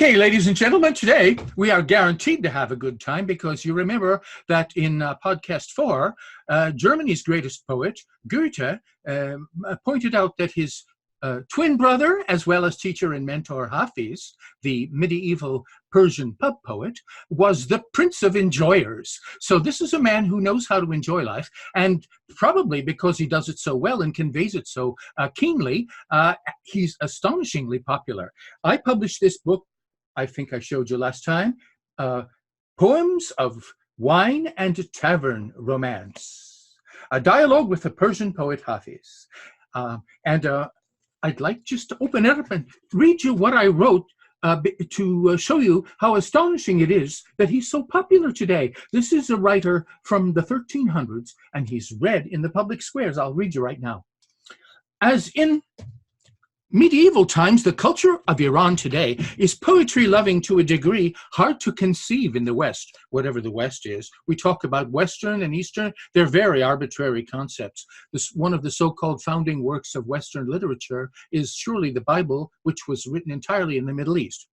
Okay, ladies and gentlemen, today we are guaranteed to have a good time because you remember that in podcast 4, Germany's greatest poet, Goethe, pointed out that his twin brother, as well as teacher and mentor Hafiz, the medieval Persian pub poet, was the prince of enjoyers. So this is a man who knows how to enjoy life, and probably because he does it so well and conveys it so keenly, he's astonishingly popular. I published this book, I think I showed you last time, Poems of Wine and Tavern Romance, a dialogue with the Persian poet Hafiz. I'd like just to open it up and read you what I wrote to show you how astonishing it is that he's so popular today. This is a writer from the 1300s, and he's read in the public squares. I'll read you right now. As in medieval times, the culture of Iran today is poetry-loving to a degree hard to conceive in the West, whatever the West is. We talk about Western and Eastern. They're very arbitrary concepts. One of the so-called founding works of Western literature is surely the Bible, which was written entirely in the Middle East.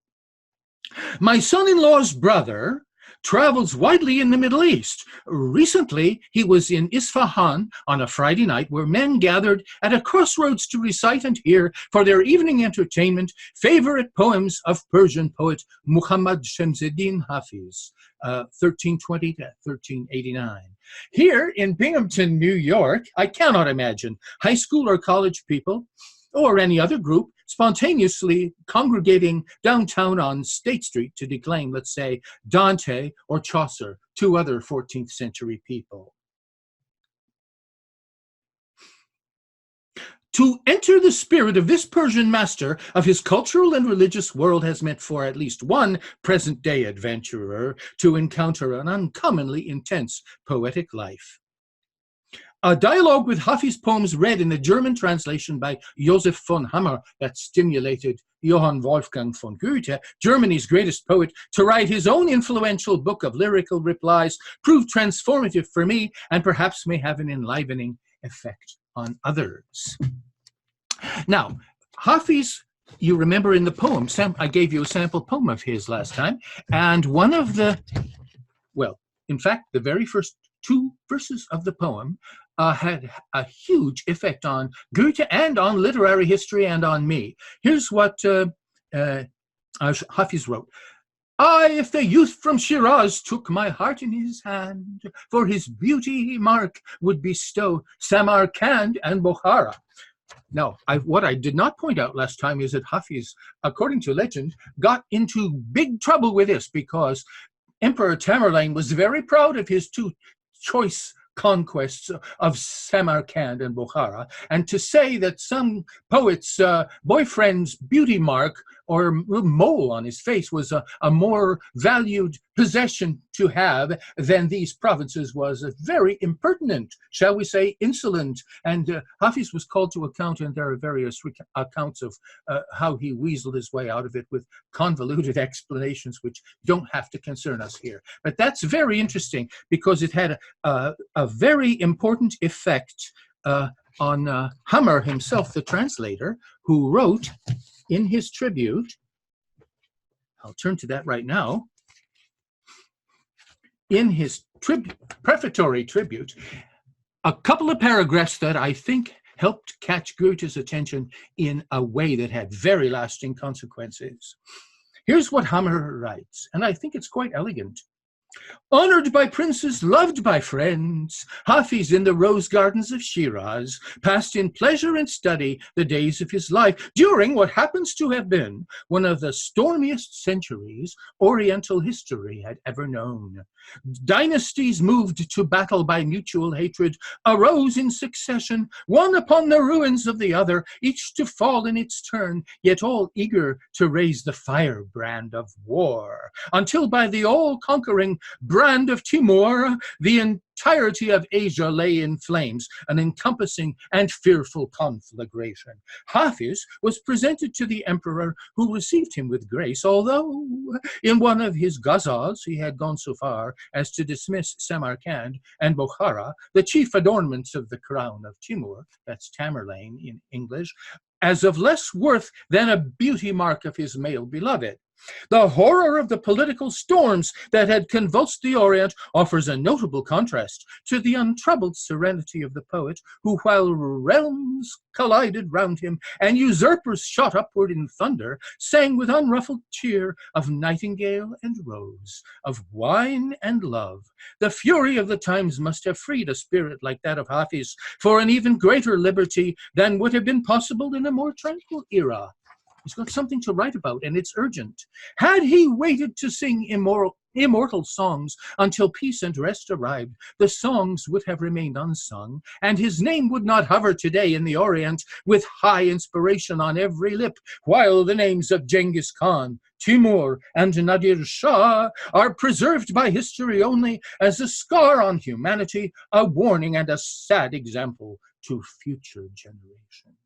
My son-in-law's brother travels widely in the Middle East. Recently, he was in Isfahan on a Friday night where men gathered at a crossroads to recite and hear for their evening entertainment favorite poems of Persian poet Muhammad Shemseddin Hafiz, 1320 to 1389. Here in Binghamton, New York, I cannot imagine high school or college people or any other group spontaneously congregating downtown on State Street to declaim, let's say, Dante or Chaucer, two other 14th century people. To enter the spirit of this Persian master of his cultural and religious world has meant for at least one present-day adventurer to encounter an uncommonly intense poetic life. A dialogue with Hafiz poems read in the German translation by Joseph von Hammer that stimulated Johann Wolfgang von Goethe, Germany's greatest poet, to write his own influential book of lyrical replies proved transformative for me and perhaps may have an enlivening effect on others. Now, Hafiz, you remember in the poem, I gave you a sample poem of his last time, and one of the, well, in fact, the very first two verses of the poem had a huge effect on Goethe and on literary history and on me. Here's what Hafiz wrote. If the youth from Shiráz took my heart in his hand, for his beauty mark would bestow Samarkand and Bokhara. Now, what I did not point out last time is that Hafiz, according to legend, got into big trouble with this because Emperor Tamerlane was very proud of his two choice conquests of Samarkand and Bokhara, and to say that some poet's boyfriend's beauty mark or mole on his face was a more valued possession to have than these provinces was very impertinent, shall we say, insolent. And Hafiz was called to account, and there are various accounts of how he weaseled his way out of it with convoluted explanations which don't have to concern us here. But that's very interesting because it had a very important effect on Hammer himself, the translator, who wrote in his tribute, I'll turn to that right now, in his prefatory tribute, a couple of paragraphs that I think helped catch Goethe's attention in a way that had very lasting consequences. Here's what Hammer writes, and I think it's quite elegant. Honored by princes, loved by friends, Hafiz in the rose gardens of Shiraz passed in pleasure and study the days of his life during what happens to have been one of the stormiest centuries Oriental history had ever known. Dynasties moved to battle by mutual hatred arose in succession, one upon the ruins of the other, each to fall in its turn, yet all eager to raise the firebrand of war, until by the all-conquering brand of Timur, the entirety of Asia lay in flames, an encompassing and fearful conflagration. Hafiz was presented to the emperor, who received him with grace, although in one of his ghazals he had gone so far as to dismiss Samarkand and Bokhara, the chief adornments of the crown of Timur, that's Tamerlane in English, as of less worth than a beauty mark of his male beloved. The horror of the political storms that had convulsed the Orient offers a notable contrast to the untroubled serenity of the poet, who, while realms collided round him and usurpers shot upward in thunder, sang with unruffled cheer of nightingale and rose, of wine and love. The fury of the times must have freed a spirit like that of Hafiz for an even greater liberty than would have been possible in a more tranquil era. He's got something to write about, and it's urgent. Had he waited to sing immortal songs until peace and rest arrived, the songs would have remained unsung, and his name would not hover today in the Orient with high inspiration on every lip, while the names of Genghis Khan, Timur, and Nadir Shah are preserved by history only as a scar on humanity, a warning and a sad example to future generations.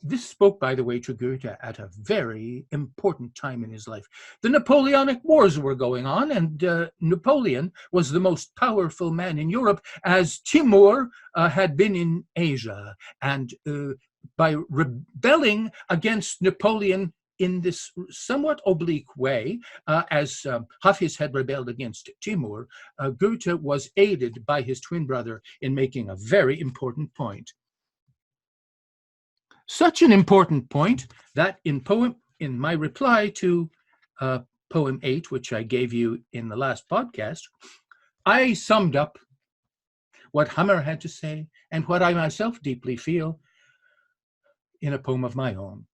This spoke, by the way, to Goethe at a very important time in his life. The Napoleonic Wars were going on, and Napoleon was the most powerful man in Europe, as Timur had been in Asia. And by rebelling against Napoleon in this somewhat oblique way, as Hafiz had rebelled against Timur, Goethe was aided by his twin brother in making a very important point. Such an important point that in my reply to poem 8, which I gave you in the last podcast, I summed up what Hammer had to say and what I myself deeply feel in a poem of my own.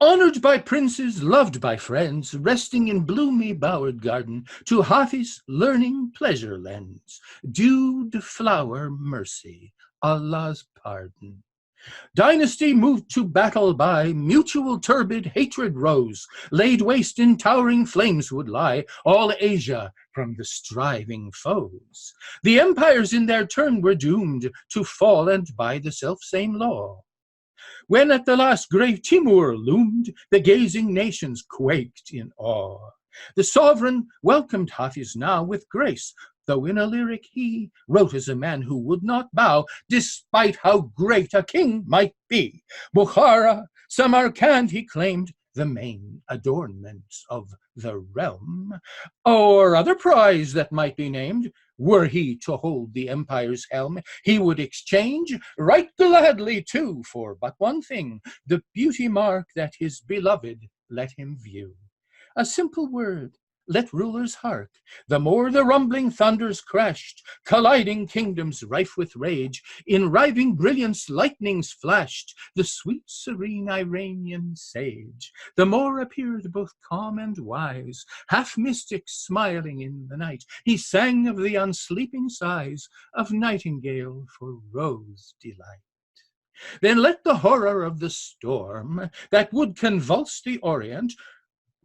Honored by princes, loved by friends, resting in bloomy bowered garden, to Hafiz learning pleasure lends, dewed flower mercy, Allah's pardon. Dynasty moved to battle by, mutual turbid hatred rose, laid waste in towering flames would lie all Asia from the striving foes. The empires in their turn were doomed to fall, and by the selfsame law. When at the last grave Timur loomed, the gazing nations quaked in awe. The sovereign welcomed Hafiz now with grace, though in a lyric he wrote as a man who would not bow, despite how great a king might be. Bokhara, Samarkand he claimed, the main adornments of the realm, or other prize that might be named. Were he to hold the empire's helm, he would exchange right gladly too for but one thing, the beauty mark that his beloved let him view. A simple word, let rulers hark. The more the rumbling thunders crashed, colliding kingdoms rife with rage, in riving brilliance lightnings flashed, the sweet serene Iranian sage. The more appeared both calm and wise, half mystic smiling in the night. He sang of the unsleeping sighs of nightingale for rose delight. Then let the horror of the storm that would convulse the Orient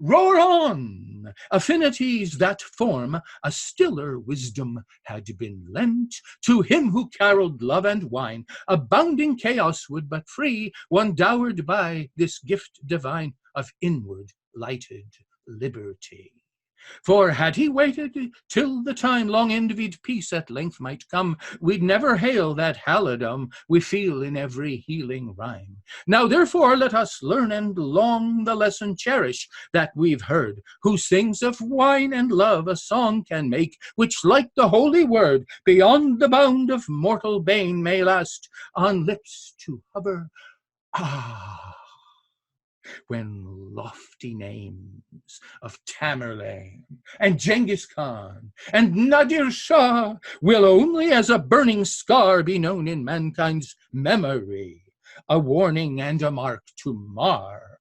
roar on. Affinities that form a stiller wisdom had been lent to him who caroled love and wine. Abounding chaos would but free one dowered by this gift divine of inward lighted liberty. For had he waited till the time long envied peace at length might come, we'd never hail that halidom we feel in every healing rhyme. Now therefore let us learn and long the lesson cherish that we've heard, who sings of wine and love a song can make, which like the holy word beyond the bound of mortal bane may last on lips to hover. Ah, when lofty names of Tamerlane and Genghis Khan and Nadir Shah will only as a burning scar be known in mankind's memory, a warning and a mark to mar.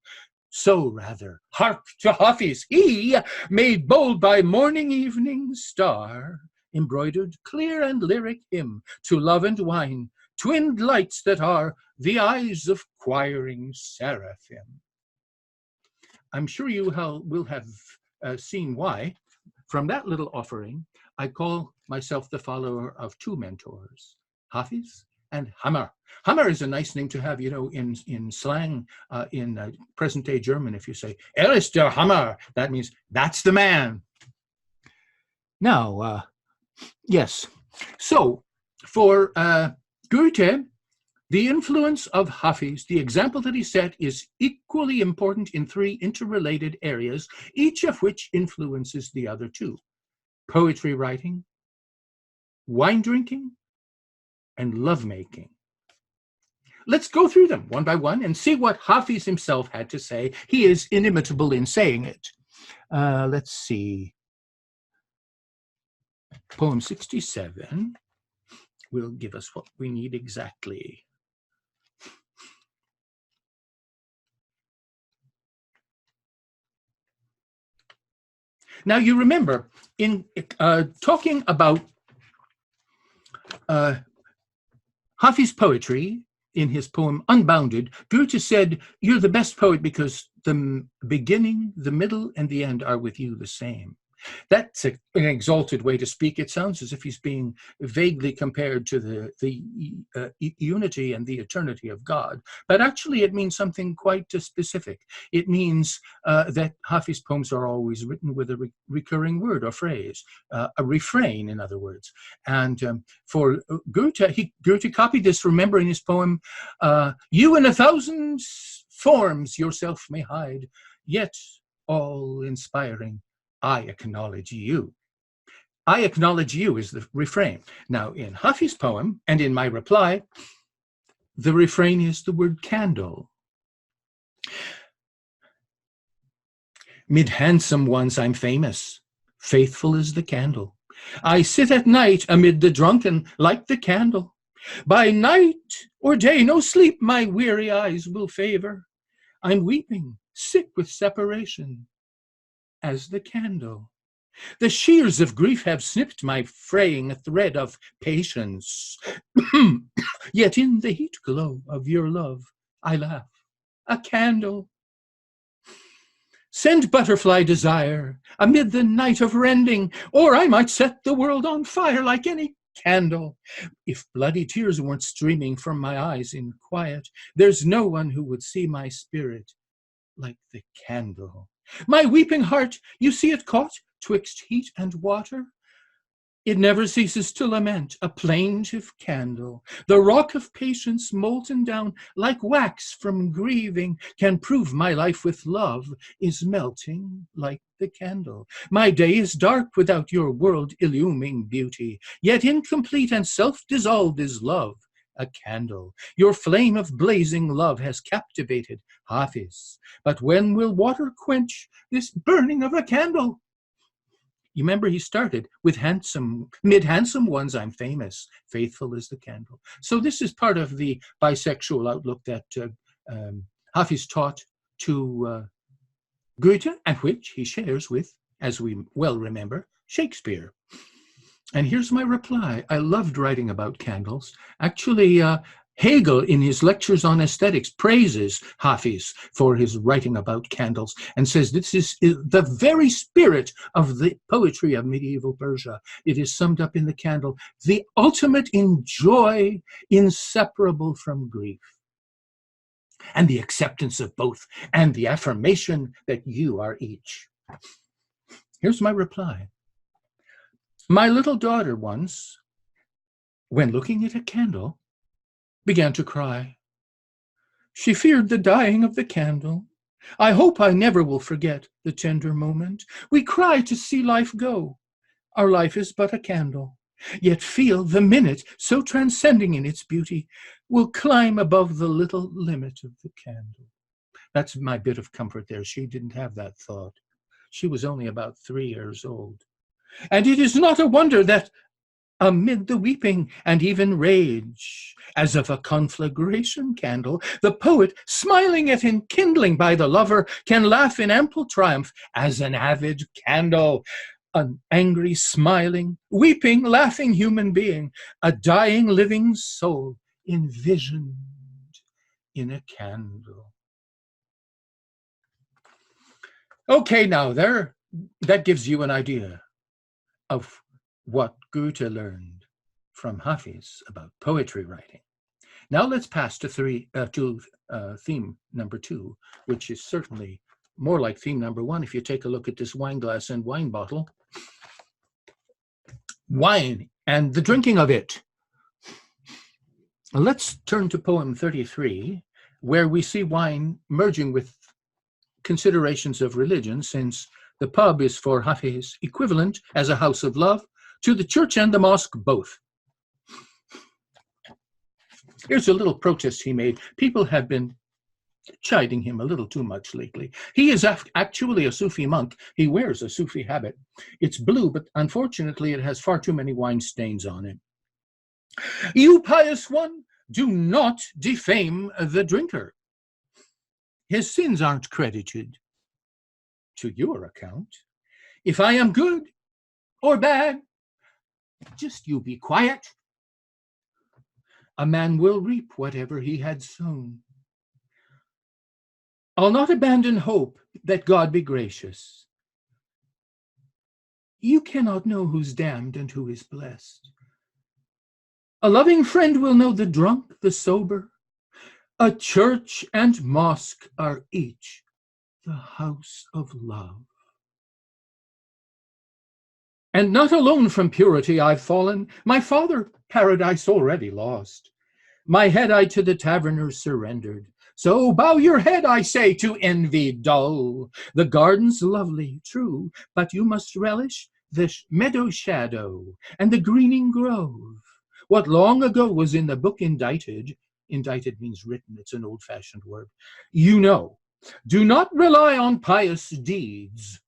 So rather, hark to Hafiz, he, made bold by morning evening star, embroidered clear and lyric hymn to love and wine, twinned lights that are the eyes of choiring seraphim. I'm sure you will have seen why, from that little offering, I call myself the follower of two mentors, Hafiz and Hammer. Hammer is a nice name to have, you know, in slang, in present-day German. If you say, "Er ist der Hammer," that means, that's the man. Now, yes, so for Goethe, The influence of Hafiz, the example that he set, is equally important in three interrelated areas, each of which influences the other two: poetry writing, wine drinking, and lovemaking. Let's go through them one by one and see what Hafiz himself had to say. He is inimitable in saying it. Let's see. Poem 67 will give us what we need exactly. Now, you remember, in talking about Hafiz poetry, in his poem Unbounded, Goethe said, "You're the best poet because the beginning, the middle, and the end are with you the same." That's an exalted way to speak. It sounds as if he's being vaguely compared to the unity and the eternity of God. But actually, it means something quite specific. It means that Hafiz poems are always written with a recurring word or phrase, a refrain, in other words. And for Goethe, Goethe copied this, remember, in his poem, "You in 1,000 forms yourself may hide, yet all inspiring, I acknowledge you." I acknowledge you is the refrain. Now, in Hafiz's poem and in my reply, the refrain is the word candle. Mid handsome ones I'm famous, faithful is the candle. I sit at night amid the drunken like the candle. By night or day no sleep my weary eyes will favor. I'm weeping, sick with separation, as the candle. The shears of grief have snipped my fraying thread of patience. Yet in the heat glow of your love, I laugh, a candle. Send butterfly desire amid the night of rending, or I might set the world on fire like any candle. If bloody tears weren't streaming from my eyes in quiet, there's no one who would see my spirit like the candle. My weeping heart, you see it caught twixt heat and water? It never ceases to lament, a plaintive candle. The rock of patience molten down like wax from grieving can prove my life with love is melting like the candle. My day is dark without your world illuming beauty, yet incomplete and self-dissolved is love, a candle. Your flame of blazing love has captivated Hafiz. But when will water quench this burning of a candle? You remember he started with mid handsome ones I'm famous, faithful is the candle. So this is part of the bisexual outlook that Hafiz taught to Goethe, and which he shares with, as we well remember, Shakespeare. And here's my reply. I loved writing about candles. Actually, Hegel, in his lectures on aesthetics, praises Hafiz for his writing about candles and says this is the very spirit of the poetry of medieval Persia. It is summed up in the candle, the ultimate in joy, inseparable from grief, and the acceptance of both, and the affirmation that you are each. Here's my reply. My little daughter once, when looking at a candle, began to cry. She feared the dying of the candle. I hope I never will forget the tender moment. We cry to see life go. Our life is but a candle. Yet feel the minute, so transcending in its beauty, will climb above the little limit of the candle. That's my bit of comfort there. She didn't have that thought. She was only about 3 years old. And it is not a wonder that amid the weeping and even rage, as of a conflagration candle, the poet, smiling at enkindling by the lover, can laugh in ample triumph as an avid candle. An angry, smiling, weeping, laughing human being, a dying, living soul envisioned in a candle. Okay, now that gives you an idea of what Goethe learned from Hafiz about poetry writing. Now let's pass to theme number 2, which is certainly more like theme number 1 if you take a look at this wine glass and wine bottle. Wine and the drinking of it. Let's turn to poem 33, where we see wine merging with considerations of religion, since the pub is for Hafiz equivalent as a house of love to the church and the mosque both. Here's a little protest he made. People have been chiding him a little too much lately. He is actually a Sufi monk. He wears a Sufi habit. It's blue, but unfortunately it has far too many wine stains on it. You pious one, do not defame the drinker. His sins aren't credited to your account. If I am good or bad, just you be quiet. A man will reap whatever he had sown. I'll not abandon hope that God be gracious. You cannot know who's damned and who is blessed. A loving friend will know the drunk, the sober. A church and mosque are each the house of love. And not alone from purity I've fallen, my father paradise already lost. My head I to the taverner surrendered. So bow your head, I say, to envy dull. The garden's lovely, true, but you must relish the meadow shadow and the greening grove. What long ago was in the book indited means written, it's an old-fashioned word, you know. Do not rely on pious deeds.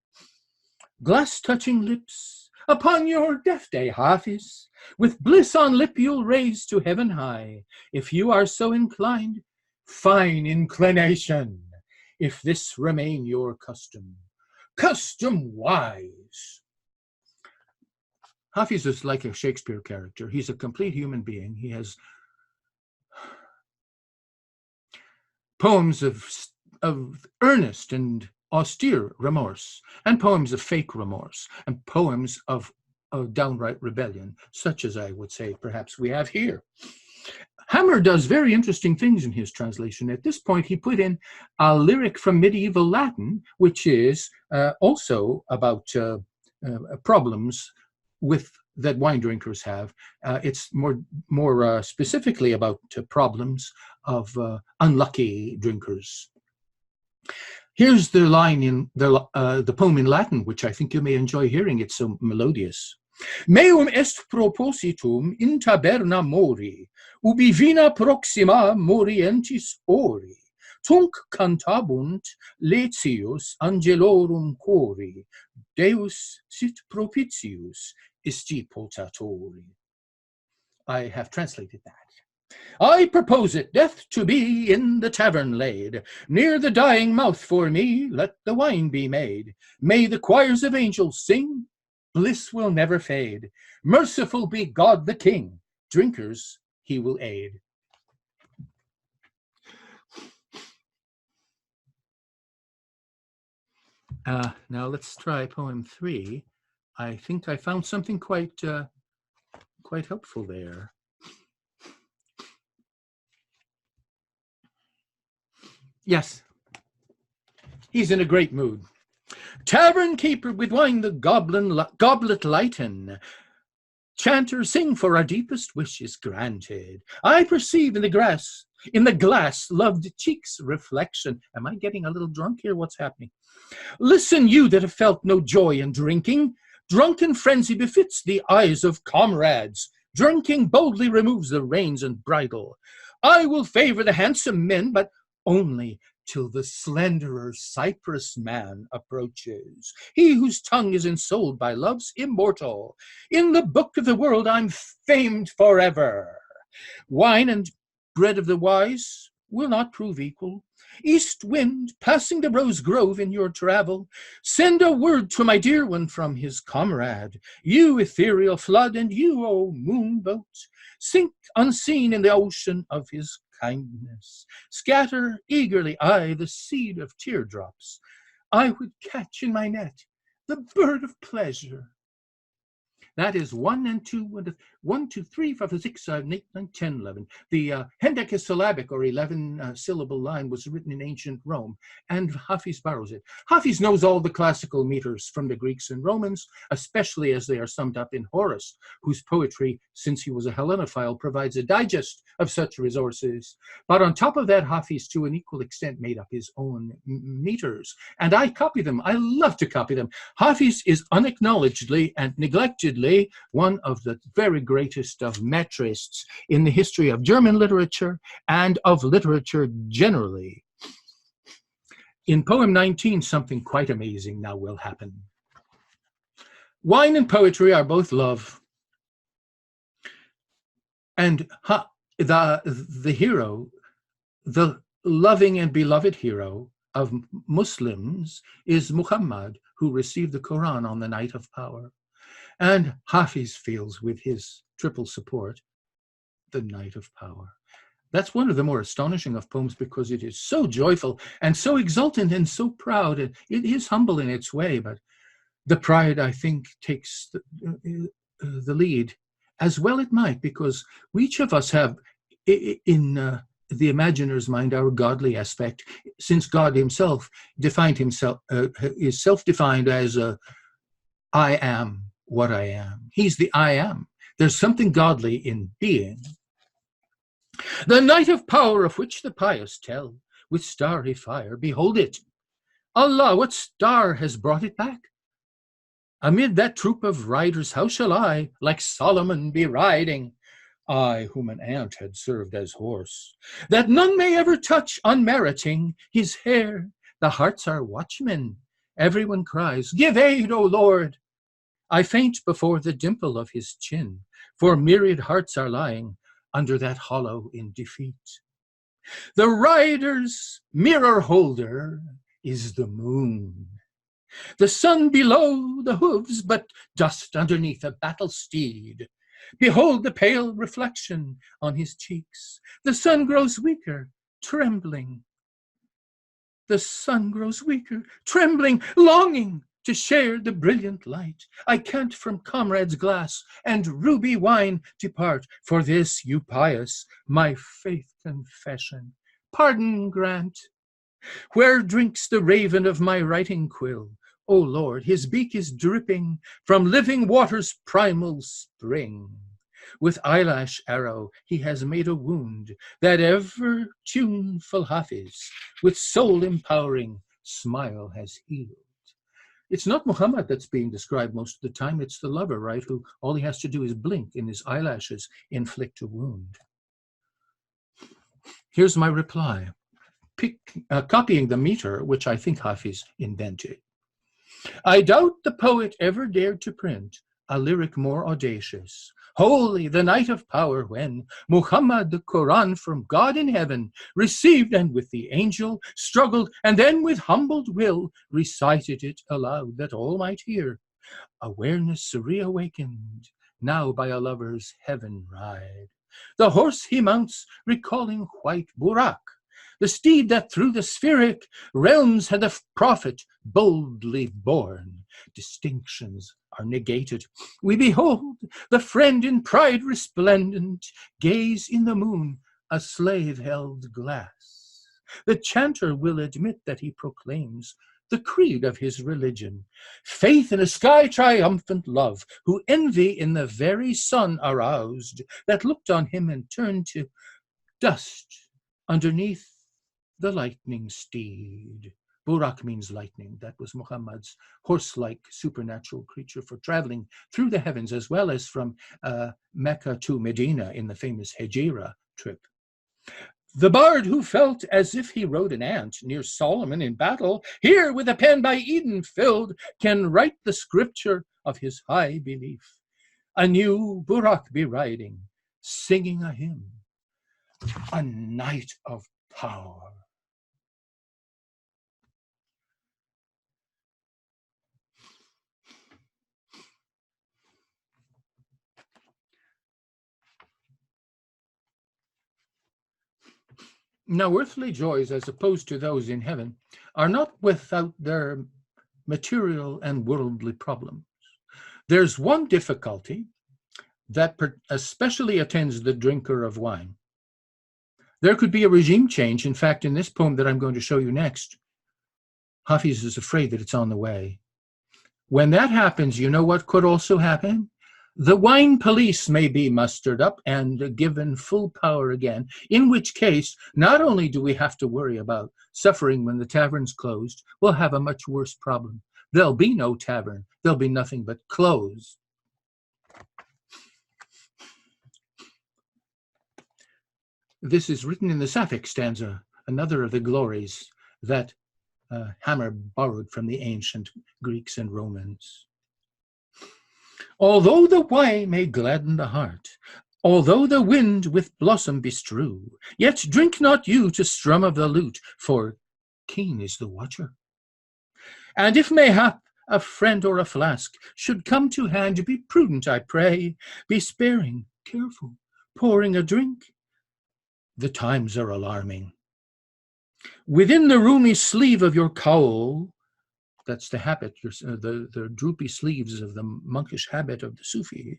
Glass-touching lips upon your death day, Hafiz, with bliss on lip you'll raise to heaven high. If you are so inclined, fine inclination, if this remain your custom, custom-wise. Hafiz is like a Shakespeare character. He's a complete human being. He has poems of earnest and austere remorse, and poems of fake remorse, and poems of downright rebellion, such as I would say perhaps we have here. Hammer does very interesting things in his translation. At this point, he put in a lyric from medieval Latin, which is also about problems that wine drinkers have. It's more specifically about problems of unlucky drinkers. Here's the line in the poem in Latin, which I think you may enjoy hearing. It's so melodious. Meum est propositum in taberna mori, ubi vina proxima morientis ori. Tunc cantabunt letius angelorum cori, Deus sit propitius isti potatori. I have translated that. I propose it, death to be in the tavern laid. Near the dying mouth for me, let the wine be made. May the choirs of angels sing, bliss will never fade. Merciful be God the King, drinkers he will aid. Now let's try poem 3. I think I found something quite helpful there. Yes, he's in a great mood. Tavern keeper with wine the goblet lighten. Chanter, sing, for our deepest wish is granted. I perceive in the glass, loved cheeks' reflection. Am I getting a little drunk here? What's happening? Listen, you that have felt no joy in drinking. Drunken frenzy befits the eyes of comrades. Drinking boldly removes the reins and bridle. I will favor the handsome men, but only till the slenderer cypress man approaches, he whose tongue is ensouled by love's immortal. In the book of the world I'm famed forever. Wine and bread of the wise will not prove equal. East wind, passing the rose grove in your travel, send a word to my dear one from his comrade. You ethereal flood, and you, O moon boat, sink unseen in the ocean of his kindness. Scatter eagerly, I, the seed of teardrops. I would catch in my net the bird of pleasure. That is 1 and 2, 1, 2, 3, 5, 6, 7, 8, 9, 10, 11. The hendecasyllabic or 11 syllable line was written in ancient Rome, and Hafiz borrows it. Hafiz knows all the classical meters from the Greeks and Romans, especially as they are summed up in Horace, whose poetry, since he was a Hellenophile, provides a digest of such resources. But on top of that, Hafiz, to an equal extent, made up his own meters. And I copy them. I love to copy them. Hafiz is unacknowledgedly and neglectedly one of the very greatest of metrists in the history of German literature and of literature generally. In poem 19, something quite amazing now will happen. Wine and poetry are both love. And the hero, the loving and beloved hero of Muslims is Muhammad, who received the Quran on the night of power. And Hafiz feels with his triple support the night of power. That's one of the more astonishing of poems because it is so joyful and so exultant and so proud. And it is humble in its way, but the pride, I think, takes the lead, as well it might, because we each of us have in the imaginer's mind our godly aspect, since God himself defined himself, is self-defined as I am what I am. He's the I am. There's something godly in being. The night of power of which the pious tell, with starry fire, behold it. Allah, what star has brought it back? Amid that troop of riders, how shall I, like Solomon, be riding? I, whom an ant had served as horse, that none may ever touch, unmeriting his hair. The hearts are watchmen. Everyone cries, give aid, O Lord. I faint before the dimple of his chin, for myriad hearts are lying under that hollow in defeat. The rider's mirror holder is the moon. The sun below the hooves, but dust underneath a battle steed. Behold the pale reflection on his cheeks. The sun grows weaker, trembling. The sun grows weaker, trembling, longing to share the brilliant light. I can't from comrade's glass and ruby wine depart. For this, you pious, my faith confession, pardon grant. Where drinks the raven of my writing quill? O Lord, his beak is dripping from living water's primal spring. With eyelash arrow he has made a wound that ever tuneful Hafiz with soul empowering smile has healed. It's not Muhammad that's being described most of the time, it's the lover, right, who all he has to do is blink and his eyelashes inflict a wound. Here's my reply, copying the meter, which I think Hafiz invented. I doubt the poet ever dared to print a lyric more audacious. Holy the night of power when Muhammad the Quran from God in heaven received and with the angel struggled and then with humbled will recited it aloud that all might hear. Awareness reawakened now by a lover's heaven ride. The horse he mounts recalling white Burak, the steed that through the spheric realms had the prophet boldly borne. Distinctions are negated. We behold the friend in pride resplendent, gaze in the moon, a slave-held glass. The chanter will admit that he proclaims the creed of his religion, faith in a sky triumphant love, who envy in the very sun aroused, that looked on him and turned to dust underneath the lightning steed. Burak means lightning. That was Muhammad's horse-like supernatural creature for traveling through the heavens, as well as from Mecca to Medina in the famous Hejira trip. The bard who felt as if he rode an ant near Solomon in battle, here with a pen by Eden filled, can write the scripture of his high belief. A new Burak be riding, singing a hymn, a night of power. Now, earthly joys, as opposed to those in heaven, are not without their material and worldly problems. There's one difficulty that especially attends the drinker of wine. There could be a regime change. In fact, in this poem that I'm going to show you next, Hafiz is afraid that it's on the way. When that happens, you know what could also happen? The wine police may be mustered up and given full power again, in which case, not only do we have to worry about suffering when the tavern's closed, we'll have a much worse problem. There'll be no tavern. There'll be nothing but clothes. This is written in the Sapphic stanza, another of the glories that Hammer borrowed from the ancient Greeks and Romans. Although the wine may gladden the heart, although the wind with blossom bestrew, yet drink not you to strum of the lute, for keen is the watcher. And if mayhap a friend or a flask should come to hand, be prudent, I pray, be sparing, careful, pouring a drink. The times are alarming. Within the roomy sleeve of your cowl, that's the habit, the droopy sleeves of the monkish habit of the Sufis.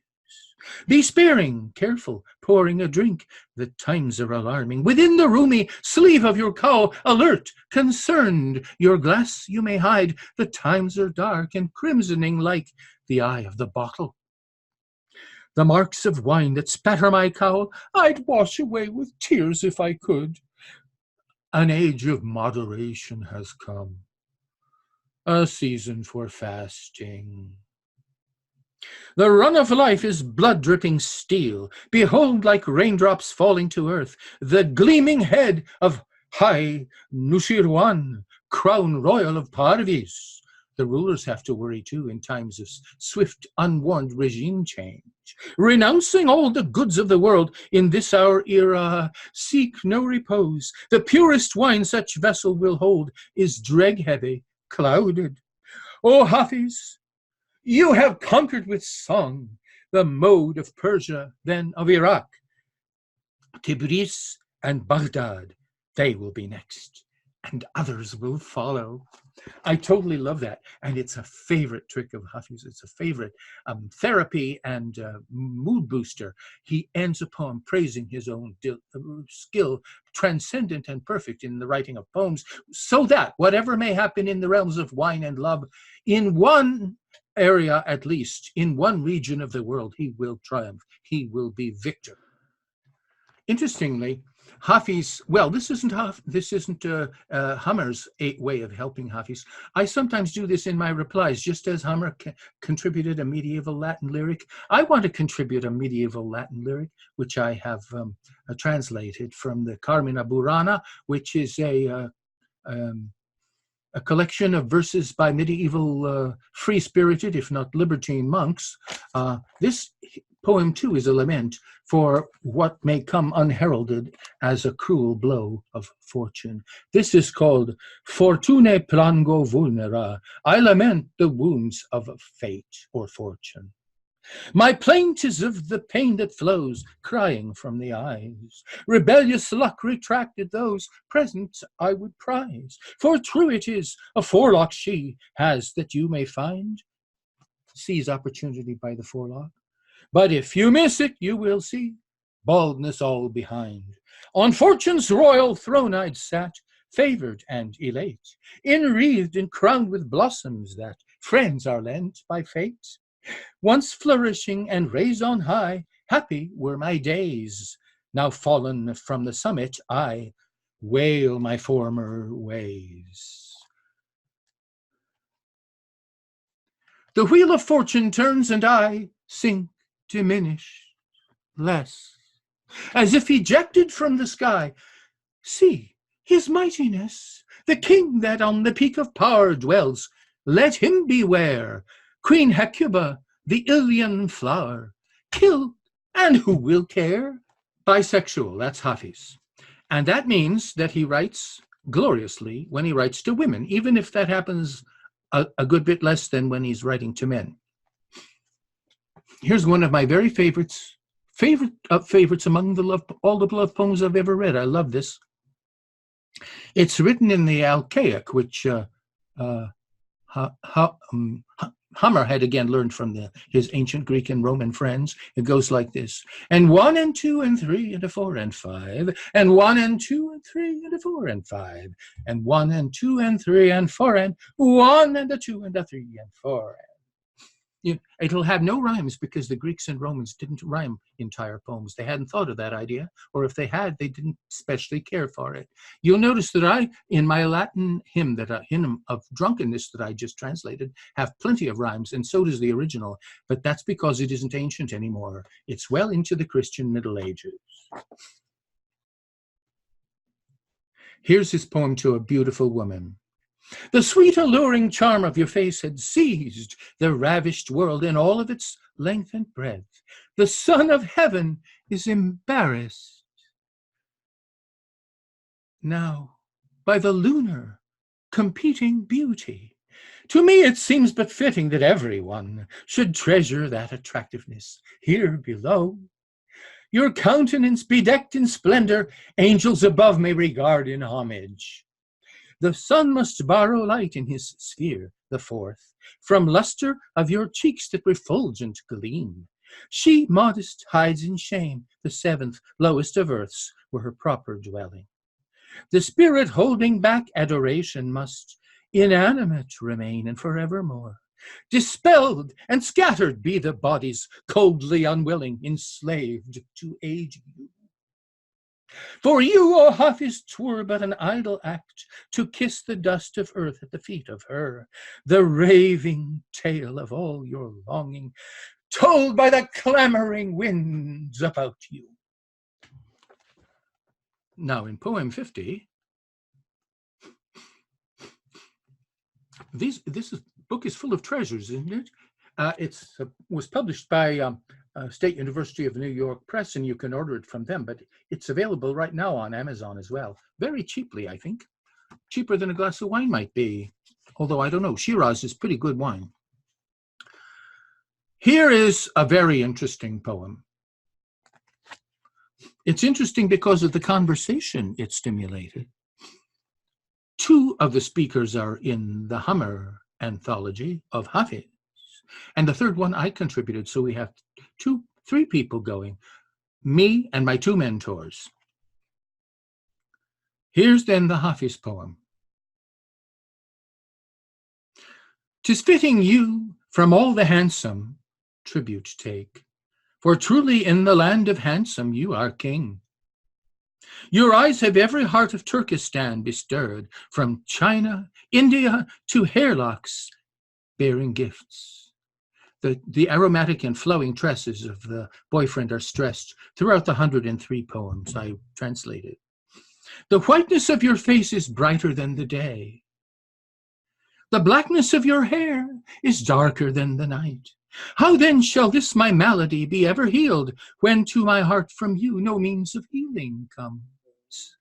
Be sparing, careful, pouring a drink. The times are alarming. Within the roomy sleeve of your cowl, alert, concerned, your glass you may hide. The times are dark and crimsoning like the eye of the bottle. The marks of wine that spatter my cowl, I'd wash away with tears if I could. An age of moderation has come, a season for fasting. The run of life is blood-dripping steel. Behold, like raindrops falling to earth, the gleaming head of xii-xiii, crown royal of Parvis. The rulers have to worry too in times of swift, unwarned regime change. Renouncing all the goods of the world in this our era, seek no repose. The purest wine such vessel will hold is dreg-heavy, clouded. O Hafiz, you have conquered with song the mode of Persia, then of Iraq. Tibris and Baghdad, they will be next, and others will follow. I totally love that, and it's a favorite trick of Hafiz. It's a favorite therapy and mood booster. He ends a poem praising his own skill, transcendent and perfect in the writing of poems, so that whatever may happen in the realms of wine and love, in one area at least, in one region of the world, he will triumph. He will be victor. Interestingly, Hafiz, well, this isn't Hammer's way of helping Hafiz. I sometimes do this in my replies, just as Hammer contributed a medieval Latin lyric. I want to contribute a medieval Latin lyric, which I have translated from the Carmina Burana, which is a collection of verses by medieval free-spirited, if not libertine monks. This poem, too, is a lament for what may come unheralded as a cruel blow of fortune. This is called Fortune plango vulnera. I lament the wounds of fate or fortune. My plaint is of the pain that flows, crying from the eyes. Rebellious luck retracted those present I would prize. For true it is, a forelock she has that you may find. Seize opportunity by the forelock. But if you miss it, you will see baldness all behind. On fortune's royal throne I'd sat, favored and elate, enwreathed and crowned with blossoms that friends are lent by fate. Once flourishing and raised on high, happy were my days. Now fallen from the summit, I wail my former ways. The wheel of fortune turns and I sink, diminish, less, as if ejected from the sky. See his mightiness, the king that on the peak of power dwells. Let him beware, Queen Hecuba, the Ilian flower, killed, and who will care? Bisexual, that's Hafiz. And that means that he writes gloriously when he writes to women, even if that happens a good bit less than when he's writing to men. Here's one of my very favorites among all the love poems I've ever read. I love this. It's written in the Alcaic, which Hammer had again learned from his ancient Greek and Roman friends. It goes like this: and 1 and 2 and 3 and a 4 and 5, and 1 and 2 and 3 and a 4 and 5, and 1 and 2 and 3 and 4 and 1 and a 2 and a 3 and 4. It'll have no rhymes because the Greeks and Romans didn't rhyme entire poems. They hadn't thought of that idea, or if they had, they didn't especially care for it. You'll notice that in my Latin hymn of drunkenness that I just translated, have plenty of rhymes, and so does the original, but that's because it isn't ancient anymore. It's well into the Christian Middle Ages. Here's his poem to a beautiful woman. The sweet alluring charm of your face had seized the ravished world in all of its length and breadth. The Son of Heaven is embarrassed now by the lunar competing beauty. To me it seems but fitting that everyone should treasure that attractiveness here below. Your countenance bedecked in splendor, angels above may regard in homage. The sun must borrow light in his sphere, the fourth, from luster of your cheeks that refulgent gleam. She, modest, hides in shame, the seventh, lowest of earths, were her proper dwelling. The spirit holding back adoration must inanimate remain and forevermore. Dispelled and scattered be the bodies, coldly unwilling, enslaved to aid you. For you, O Hafiz, 'twere but an idle act to kiss the dust of earth at the feet of her, the raving tale of all your longing, told by the clamoring winds about you. Now, in poem 50, this book is full of treasures, isn't it? It was published by State University of New York Press, and you can order it from them, but it's available right now on Amazon as well. Very cheaply, I think. Cheaper than a glass of wine might be, although I don't know. Shiráz is pretty good wine. Here is a very interesting poem. It's interesting because of the conversation it stimulated. Two of the speakers are in the Hammer anthology of Hafiz, and the third one I contributed, so we have three people going, me and my two mentors. Here's then the Hafiz poem. 'Tis fitting you from all the handsome tribute take, for truly in the land of handsome you are king. Your eyes have every heart of Turkestan bestirred, from China, India to hairlocks bearing gifts. The aromatic and flowing tresses of the boyfriend are stressed throughout the 103 poems I translated. The whiteness of your face is brighter than the day. The blackness of your hair is darker than the night. How then shall this my malady be ever healed, when to my heart from you no means of healing comes?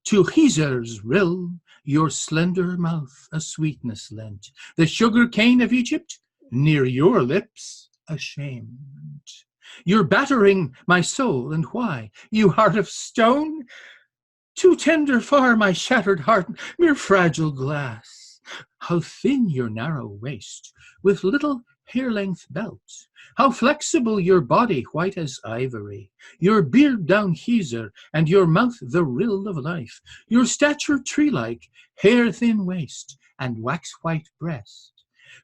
To Khizr's rill your slender mouth a sweetness lent, the sugar cane of Egypt near your lips ashamed. You're battering my soul, and why? You heart of stone? Too tender far my shattered heart, mere fragile glass. How thin your narrow waist, with little hair-length belt. How flexible your body, white as ivory. Your beard down Khizr, and your mouth the rill of life. Your stature tree-like, hair-thin waist, and wax-white breast.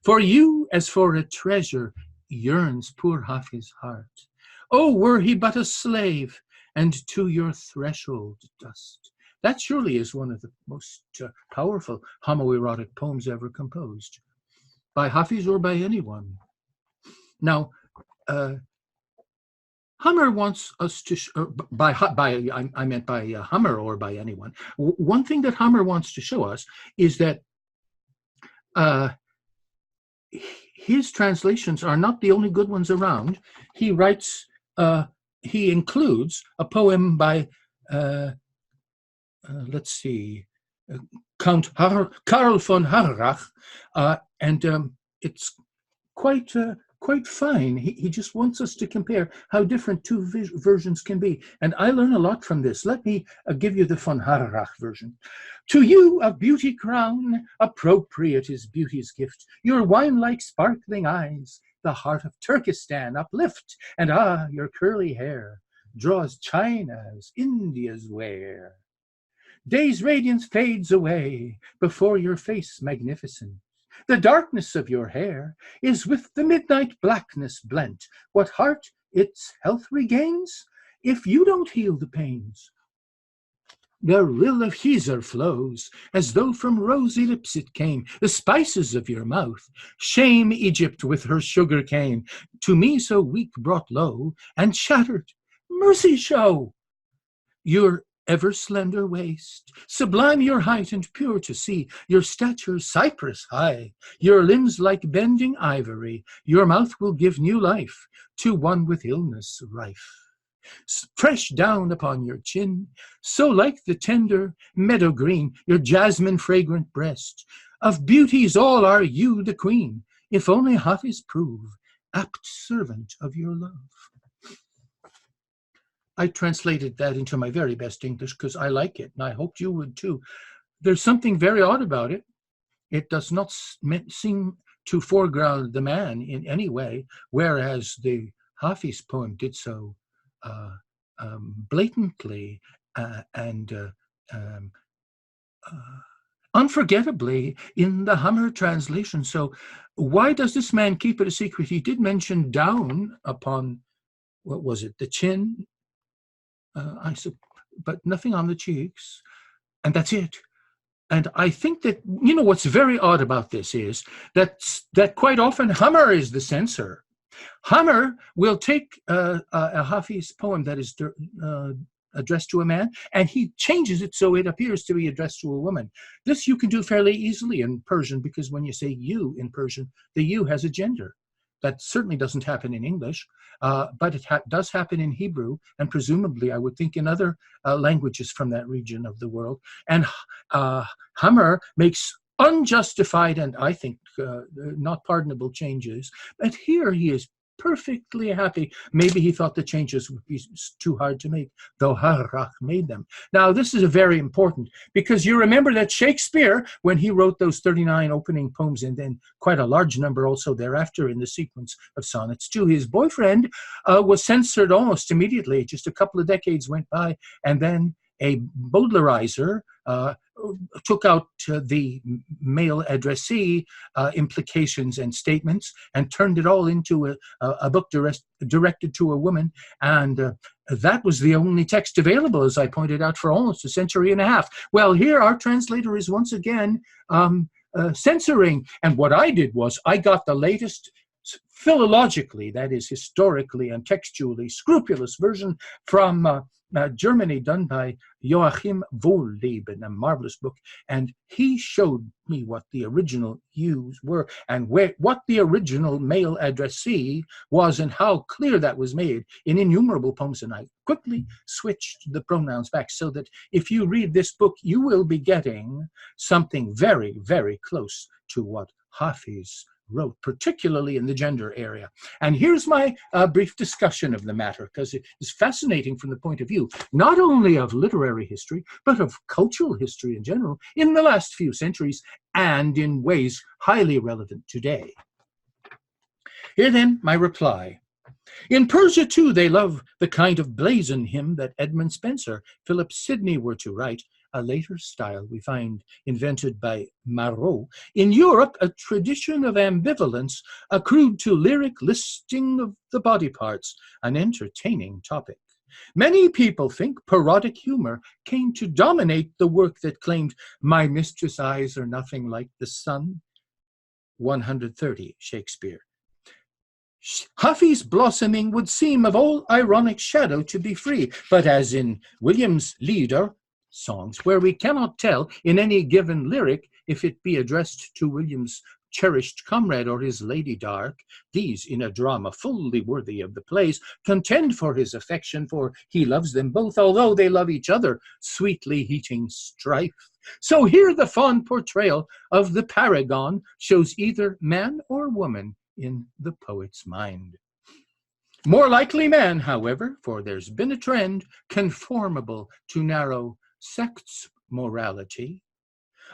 For you, as for a treasure, yearns poor Hafiz's heart. Oh, were he but a slave, and to your threshold dust. That surely is one of the most powerful homoerotic poems ever composed, by Hafiz or by anyone. Now, Hammer wants us to, I meant by Hammer or by anyone. One thing that Hammer wants to show us is that his translations are not the only good ones around. He writes, he includes a poem by, let's see, Count Karl von Harrach, and it's quite quite fine. He just wants us to compare how different two versions can be. And I learn a lot from this. Let me give you the von Harrach version. To you a beauty crown, appropriate is beauty's gift. Your wine-like sparkling eyes, the heart of Turkestan uplift. And your curly hair draws China's, India's wear. Day's radiance fades away before your face magnificent. The darkness of your hair is with the midnight blackness blent. What heart its health regains if you don't heal the pains? The rill of Hizar flows as though from rosy lips it came, the spices of your mouth. Shame Egypt with her sugar cane, to me so weak brought low and shattered. Mercy show! Your ever slender waist, sublime your height and pure to see, your stature cypress high, your limbs like bending ivory, your mouth will give new life to one with illness rife. Fresh down upon your chin, so like the tender meadow green, your jasmine fragrant breast, of beauties all are you the queen, if only Hafiz prove apt servant of your love. I translated that into my very best English because I like it, and I hoped you would too. There's something very odd about it. It does not seem to foreground the man in any way, whereas the Hafiz poem did so blatantly and unforgettably in the Hammer translation. So why does this man keep it a secret? He did mention down upon, what was it, the chin, but nothing on the cheeks, and that's it. And I think that, you know, what's very odd about this is that quite often Hammer is the censor. Hammer will take a Hafiz poem that is addressed to a man, and he changes it so it appears to be addressed to a woman. This you can do fairly easily in Persian, because when you say you in Persian, the you has a gender. That certainly doesn't happen in English, but it does happen in Hebrew, and presumably, I would think, in other languages from that region of the world. And Hammer makes unjustified and, I think, not pardonable changes. But here he is perfectly happy. Maybe he thought the changes would be too hard to make, though Harrach made them. Now, this is very important, because you remember that Shakespeare, when he wrote those 39 opening poems, and then quite a large number also thereafter in the sequence of sonnets to his boyfriend, was censored almost immediately. Just a couple of decades went by, and then a Baudelarizer took out the male addressee implications and statements and turned it all into a book directed to a woman. And that was the only text available, as I pointed out, for almost a century and a half. Well, here our translator is once again censoring. And what I did was I got the latest philologically, that is historically and textually scrupulous version from Germany, done by Joachim Wohlleben, a marvelous book. And he showed me what the original U's were and what the original male addressee was and how clear that was made in innumerable poems. And I quickly switched the pronouns back so that if you read this book, you will be getting something very, very close to what Hafiz wrote, particularly in the gender area. And here's my brief discussion of the matter, because it is fascinating from the point of view not only of literary history, but of cultural history in general in the last few centuries, and in ways highly relevant today. Here then my reply. In Persia, too, they love the kind of blazon hymn that Edmund Spenser, Philip Sidney were to write, a later style we find invented by Marot. In Europe, a tradition of ambivalence accrued to lyric listing of the body parts, an entertaining topic. Many people think parodic humor came to dominate the work that claimed, "My mistress' eyes are nothing like the sun." 130, Shakespeare. Hafiz blossoming would seem of all ironic shadow to be free, but as in William's Lieder, songs, where we cannot tell in any given lyric if it be addressed to William's cherished comrade or his lady dark, these in a drama fully worthy of the plays contend for his affection, for he loves them both, although they love each other, sweetly heating strife. So here the fond portrayal of the paragon shows either man or woman in the poet's mind. More likely man, however, for there's been a trend conformable to narrow sects morality,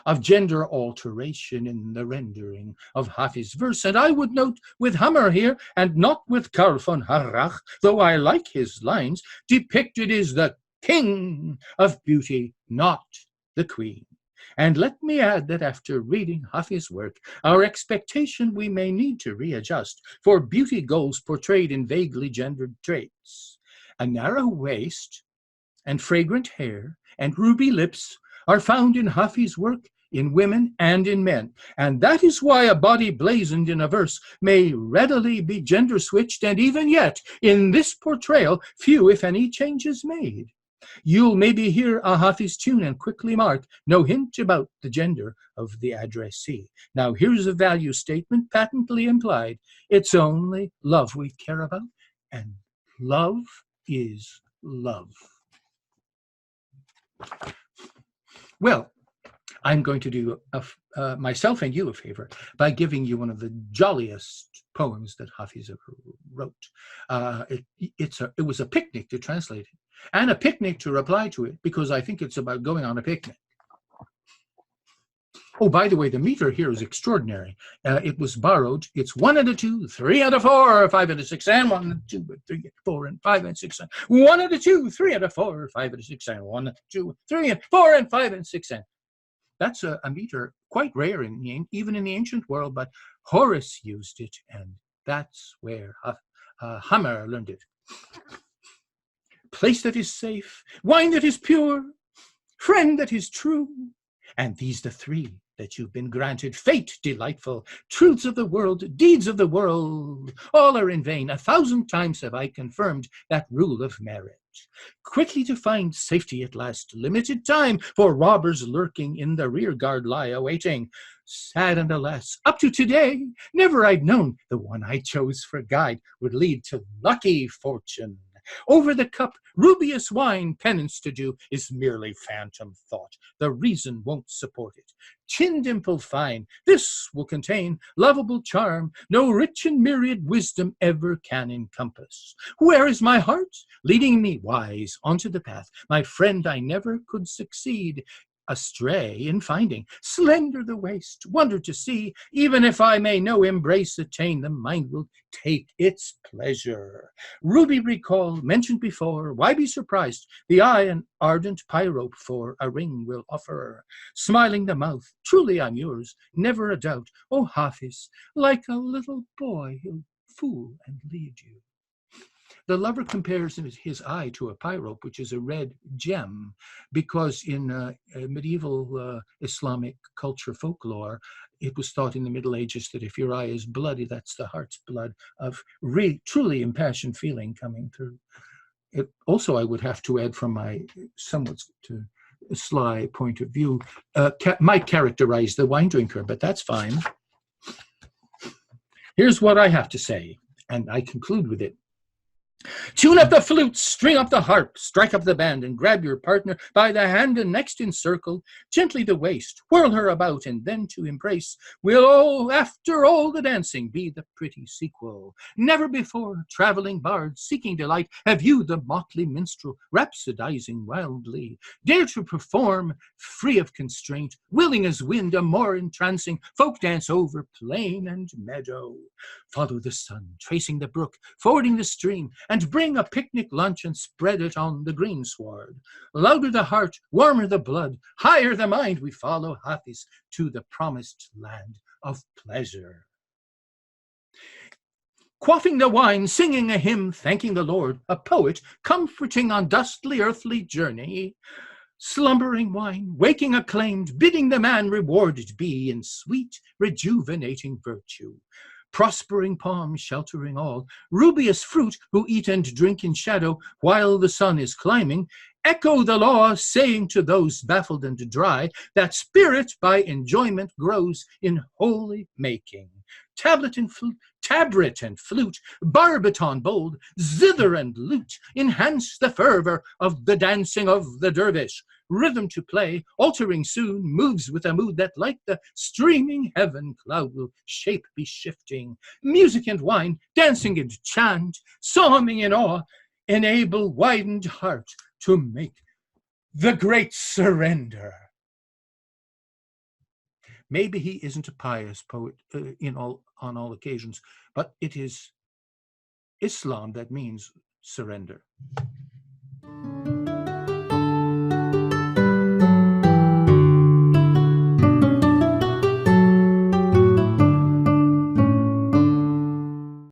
of gender alteration in the rendering of Hafiz verse. And I would note with Hammer here, and not with Karl von Harrach, though I like his lines, depicted is the king of beauty, not the queen. And let me add that after reading Hafiz's work, our expectation we may need to readjust for beauty goals portrayed in vaguely gendered traits. A narrow waist and fragrant hair and ruby lips are found in Hafiz's work in women and in men. And that is why a body blazoned in a verse may readily be gender switched, and even yet, in this portrayal, few, if any, changes made. You'll maybe hear a Hafiz tune and quickly mark, no hint about the gender of the addressee. Now here's a value statement patently implied. It's only love we care about, and love is love. Well, I'm going to do myself and you a favor by giving you one of the jolliest poems that Hafiz ever wrote. It was a picnic to translate it, and a picnic to reply to it, because I think it's about going on a picnic. Oh, by the way, the meter here is extraordinary. It was borrowed. It's 1 and a 2, 3 and a 4, 5 and a 6, and 1 and a 2, 3 and 4, and 5 and 6, and 1 and a 2, 3 and a 4, 5 and a 6, and 1 and 2, 3 and 4, and 5 and 6, and that's a meter quite rare even in the ancient world, but Horace used it, and that's where Hammer learned it. Place that is safe, wine that is pure, friend that is true, and these the three that you've been granted. Fate delightful, truths of the world, deeds of the world, all are in vain. 1,000 times have I confirmed that rule of merit. Quickly to find safety at last, limited time, for robbers lurking in the rear guard lie awaiting. Sad and alas, up to today, never I'd known the one I chose for guide would lead to lucky fortune. Over the cup, rubious wine, penance to do is merely phantom thought. The reason won't support it. Chin dimple fine, this will contain lovable charm, no rich and myriad wisdom ever can encompass. Where is my heart? Leading me wise onto the path. My friend, I never could succeed astray in finding. Slender the waist, wonder to see, even if I may no embrace attain, the mind will take its pleasure. Ruby recall, mentioned before, why be surprised? The eye an ardent pyrope for a ring will offer. Smiling the mouth, truly I'm yours, never a doubt. Oh Hafiz, like a little boy he'll fool and lead you. The lover compares his eye to a pyrope, which is a red gem, because in medieval Islamic culture folklore, it was thought in the Middle Ages that if your eye is bloody, that's the heart's blood of truly impassioned feeling coming through. It also, I would have to add, from my somewhat sly point of view, might characterize the wine drinker, but that's fine. Here's what I have to say, and I conclude with it. Tune up the flute, string up the harp, strike up the band, and grab your partner by the hand, and next encircle gently the waist, whirl her about, and then to embrace will all, after all the dancing, be the pretty sequel. Never before, traveling bard, seeking delight, have you, the motley minstrel, rhapsodizing wildly, dare to perform, free of constraint, willing as wind, a more entrancing folk dance over plain and meadow. Follow the sun, tracing the brook, fording the stream, and bring a picnic lunch and spread it on the greensward. Louder the heart, warmer the blood, higher the mind, we follow Hafiz to the promised land of pleasure. Quaffing the wine, singing a hymn, thanking the Lord, a poet comforting on dustly earthly journey. Slumbering wine, waking acclaimed, bidding the man rewarded be in sweet, rejuvenating virtue. Prospering palm sheltering all, rubious fruit who eat and drink in shadow while the sun is climbing, echo the law saying to those baffled and dry that spirit by enjoyment grows in holy making. tabret and flute, barbiton bold, zither and lute, enhance the fervor of the dancing of the dervish. Rhythm to play, altering soon, moves with a mood that like the streaming heaven cloud will shape be shifting. Music and wine, dancing and chant, psalming in awe, enable widened heart to make the great surrender. Maybe he isn't a pious poet on all occasions, but it is Islam that means surrender.